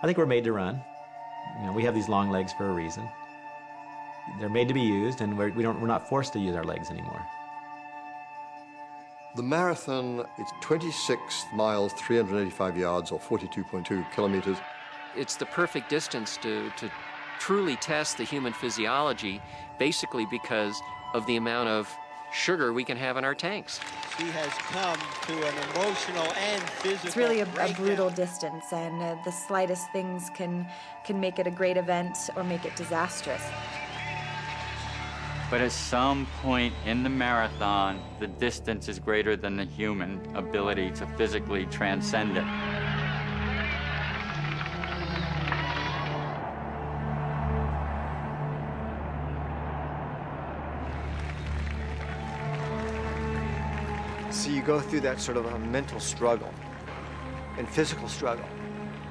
I think we're made to run. You know, we have these long legs for a reason. They're made to be used, and we're not forced to use our legs anymore. The marathon is 26 miles, 385 yards, or 42.2 kilometers. It's the perfect distance to truly test the human physiology, basically because of the amount of sugar we can have in our tanks. She has come to an emotional and physical It's really a breakdown. brutal distance, and the slightest things can make it a great event or make it disastrous. But at some point in the marathon, the distance is greater than the human ability to physically transcend it. So you go through that sort of a mental struggle and physical struggle.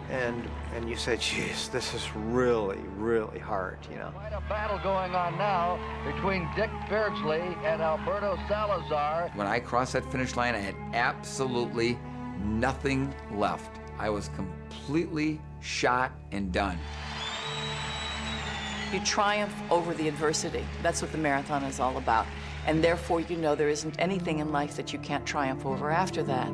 And you say, geez, this is really, really hard, you know. Quite a battle going on now between Dick Beardsley and Alberto Salazar. When I crossed that finish line, I had absolutely nothing left. I was completely shot and done. You triumph over the adversity. That's what the marathon is all about. And therefore, you know there isn't anything in life that you can't triumph over after that.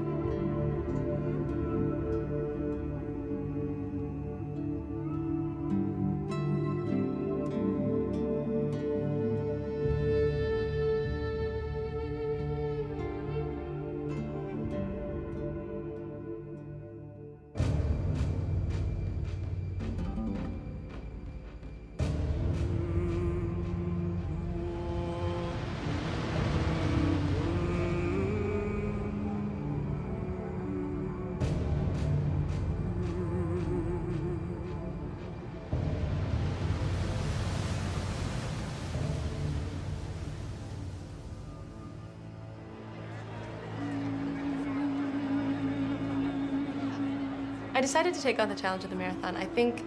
I decided to take on the challenge of the marathon. I think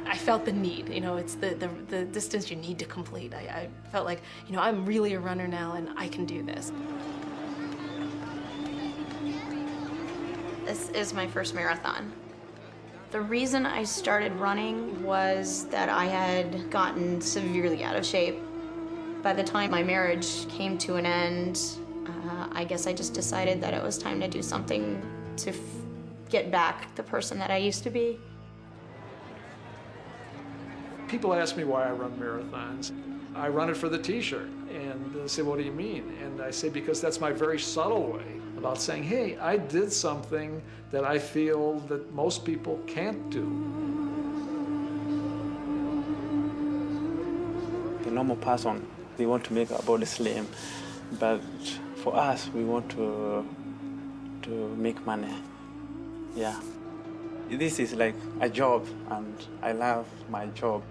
I felt the need, you know, it's the distance you need to complete. I felt like, you know, I'm really a runner now and I can do this. This is my first marathon. The reason I started running was that I had gotten severely out of shape. By the time my marriage came to an end, I guess I just decided that it was time to do something to get back the person that I used to be. People ask me why I run marathons. I run it for the t-shirt, and they say, what do you mean? And I say, because that's my very subtle way about saying, hey, I did something that I feel that most people can't do. The normal person, they want to make our body slim, but for us, we want to make money. Yeah. This is like a job, and I love my job.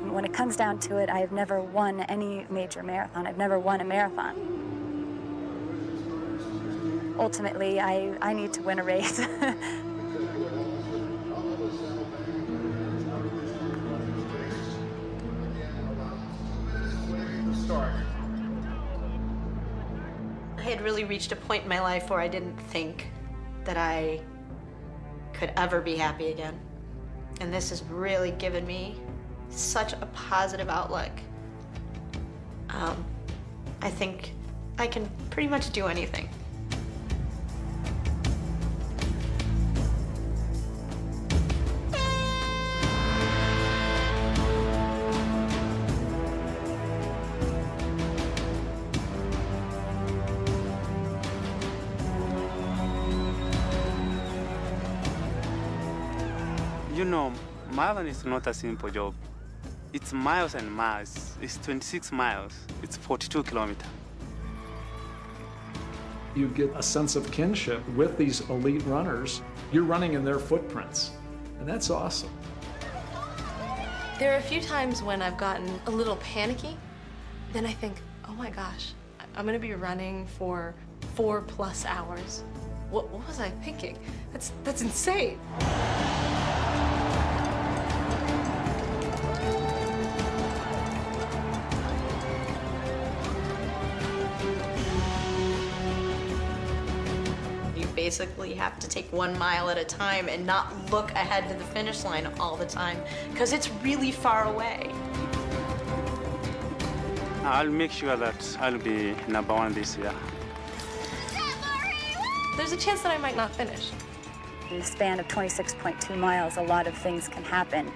When it comes down to it, I have never won any major marathon. I've never won a marathon. Ultimately, I need to win a race. I had really reached a point in my life where I didn't think that I could ever be happy again. And this has really given me such a positive outlook. I think I can pretty much do anything. You know, marathon is not a simple job. It's miles and miles. It's 26 miles. It's 42 kilometers. You get a sense of kinship with these elite runners. You're running in their footprints, and that's awesome. There are a few times when I've gotten a little panicky. Then I think, oh my gosh, I'm gonna be running for 4+ hours. What was I thinking? That's insane. basically have to take 1 mile at a time and not look ahead to the finish line all the time because it's really far away. I'll make sure that I'll be #1 this year. There's a chance that I might not finish. In the span of 26.2 miles, a lot of things can happen.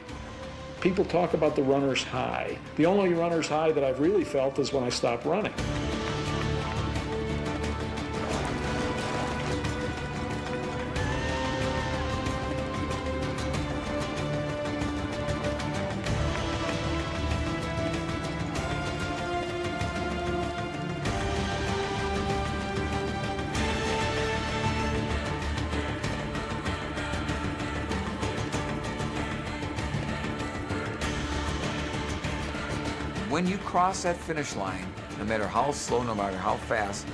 People talk about the runner's high. The only runner's high that I've really felt is when I stopped running. When you cross that finish line, no matter how slow, no matter how fast,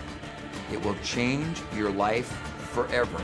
it will change your life forever.